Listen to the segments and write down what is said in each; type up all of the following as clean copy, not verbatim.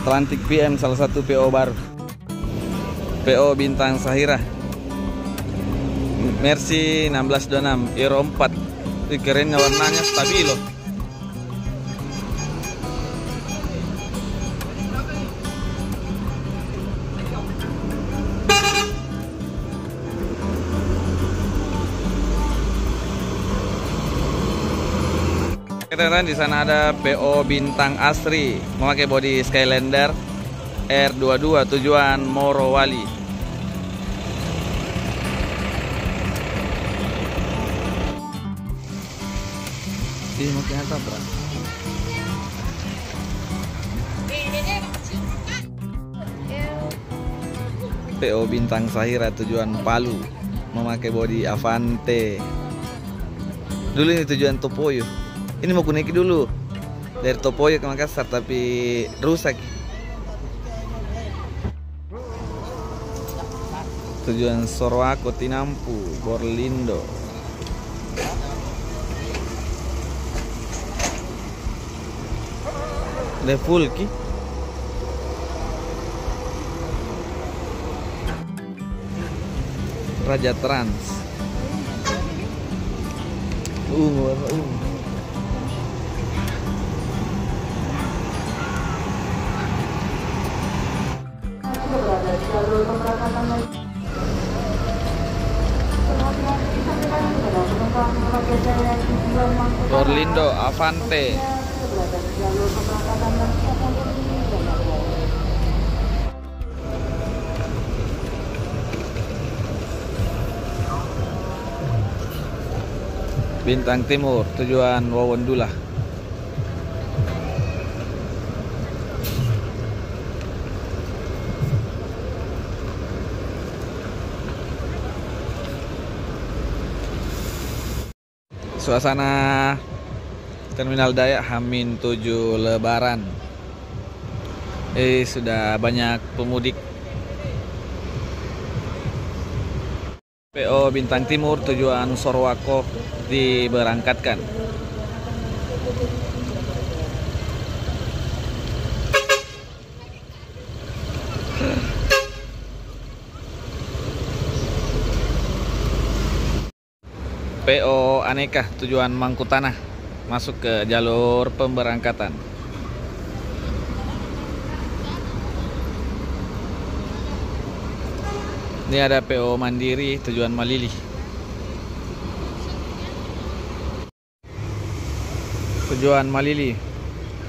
Atlantic PM, salah satu PO baru. PO Bintang Sahira Mercy 1626 Euro 4. Ini kerennya, warnanya stabilo. Teman-teman, di sana ada PO Bintang Asri memakai bodi Skylander R22 tujuan Morowali. Ini mau ke apa, bro? PO Bintang Sahira tujuan Palu memakai bodi Avante. Dulu ini tujuan Topoyo. Ini mau kunaiki dulu dari Topoyo ke Makassar tapi rusak. Tujuan Sorowako, Tinampu, Borlindo. Lefulki. Raja Trans. Warna Borlindo Avante. Bintang Timur tujuan Wawondula. Suasana Terminal Dayak Hamin 7 Lebaran. Sudah banyak pemudik. PO Bintang Timur tujuan Sorowako diberangkatkan. PO Aneka tujuan Mangkutanah masuk ke jalur pemberangkatan. Ini ada PO Mandiri tujuan Malili. Tujuan Malili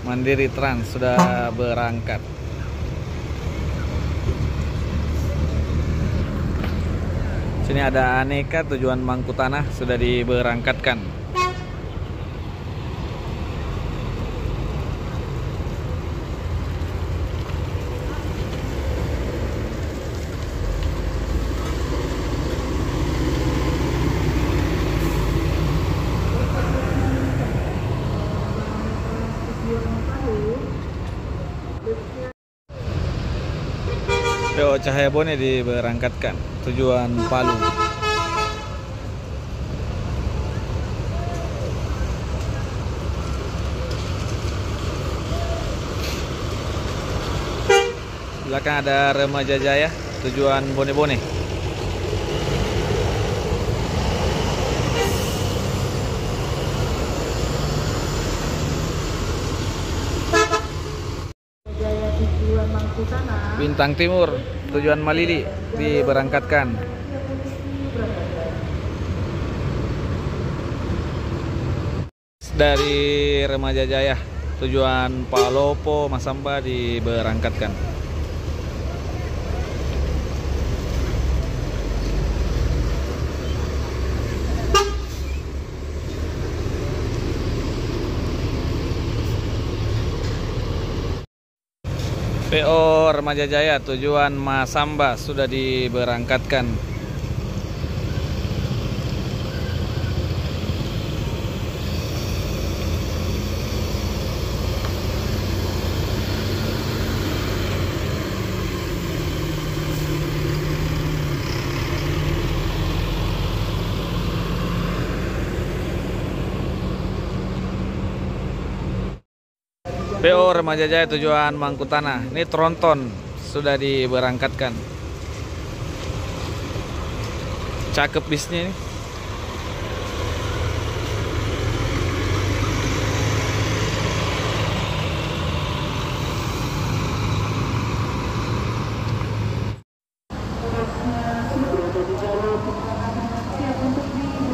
Mandiri Trans sudah berangkat. Sini ada Aneka tujuan Mangkutanah sudah diberangkatkan. PO Cahaya Bone diberangkatkan tujuan Palu. Belakang ada Remaja Jaya tujuan Bone-Bone. Bintang Timur tujuan Malili diberangkatkan. Dari Remaja Jaya tujuan Palopo Masamba diberangkatkan. PO Remaja Jaya tujuan Masamba sudah diberangkatkan. PO Remaja Jaya tujuan Mangkutana. Ini tronton sudah diberangkatkan. Cakep bisnya ini.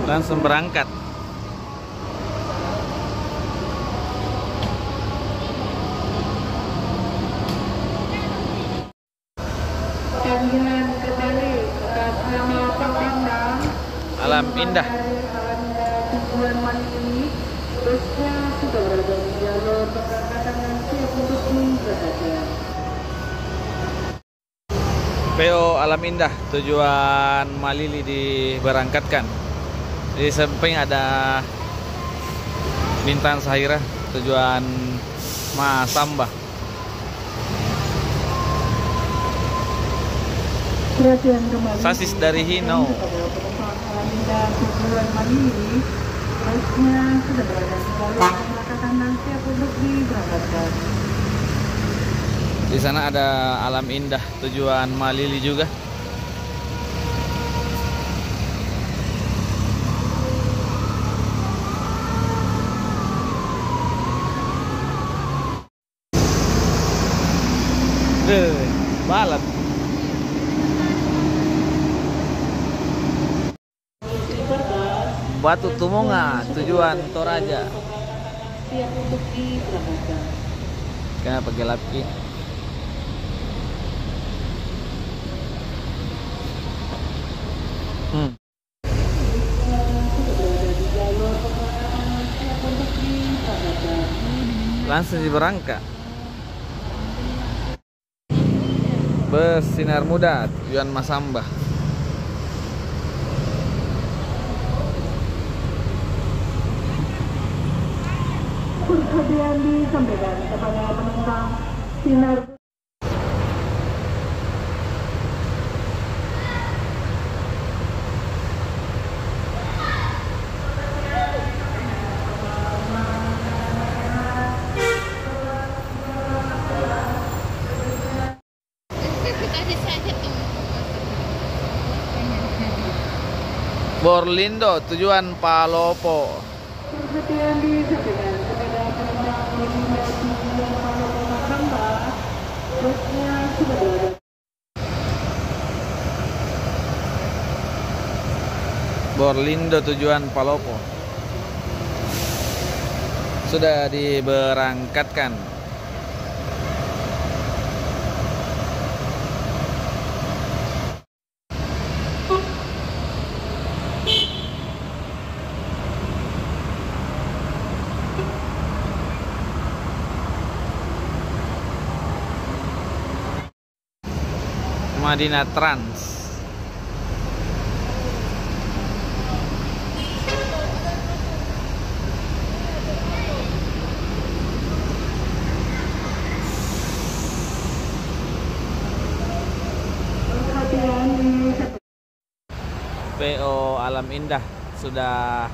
Langsung berangkat. Alam Indah. Tujuan Mandiri, busnya sudah berada di jalur keberangkatan yang siap untuk diberangkatkan. PO Alam Indah tujuan Malili diberangkatkan. Di samping ada Bintang Sahira tujuan Masamba. Perhatian kembali. Sasis dari Hino. Alam Indah tujuan Mandiri, busnya sudah berada di jalur keberangkatan yang siap untuk diberangkatkan. Di sana ada Alam Indah tujuan Malili juga. Balap. Batu Tumunga tujuan Toraja. Siap untuk diberangkatkan. Kenapa gelap ki? Langsung diberangkat. Bus Sinar Muda tujuan Masamba. Perhatian disampaikan kepada penumpang Sinar Borlindo tujuan Palopo. Perhatian disampaikan kepada penumpang Borlindo tujuan Palopo Masamba, busnya sudah berada. Borlindo tujuan Palopo sudah diberangkatkan. Madinah Trans. PO Alam Indah sudah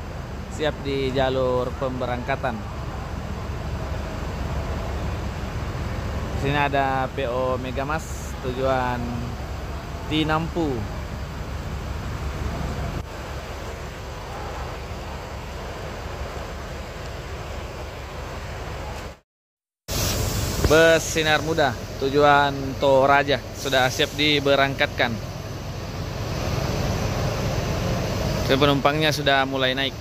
siap di jalur pemberangkatan. Di sini ada PO Megamas tujuan Tinampu. Bus Sinar Muda tujuan Toraja sudah siap diberangkatkan. Penumpangnya sudah mulai naik.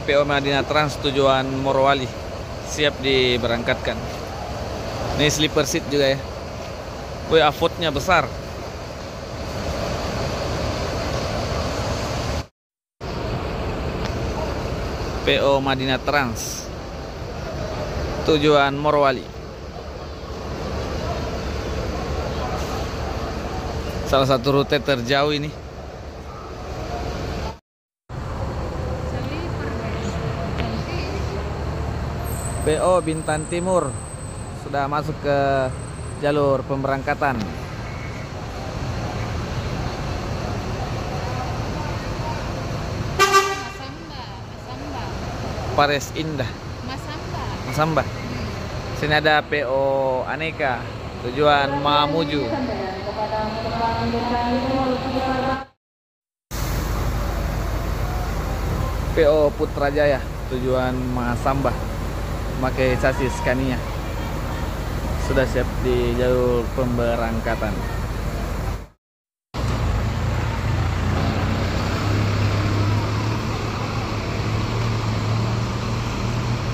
PO Madinah Trans tujuan Morowali siap diberangkatkan. Ini sleeper seat juga ya. Wih, afotnya besar. PO Madinah Trans tujuan Morowali. Salah satu rute terjauh ini. PO Bintan Timur sudah masuk ke jalur pemberangkatan. Pares Indah, Masamba. Masamba. Sini ada PO Aneka, tujuan Mamuju. PO Putrajaya, tujuan Masamba, memakai chassis Scania. Sudah siap di jalur pemberangkatan.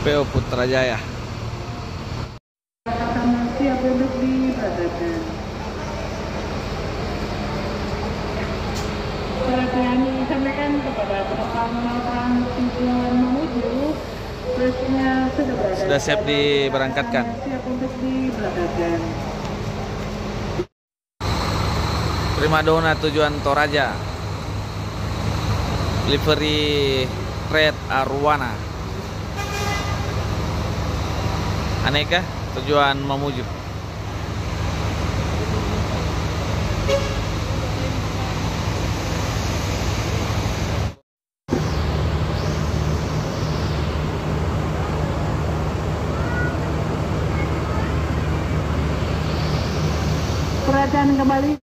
PO Putrajaya. Siap untuk diberangkatkan. Surat kami sampaikan kepada penumpang tujuan Mamuju, busnya sudah berada. Sudah siap diberangkatkan. Siap untuk diberangkatkan. Primadona tujuan Toraja, livery Red Arwana. Aneka tujuan Mamuju. Perhatian kembali.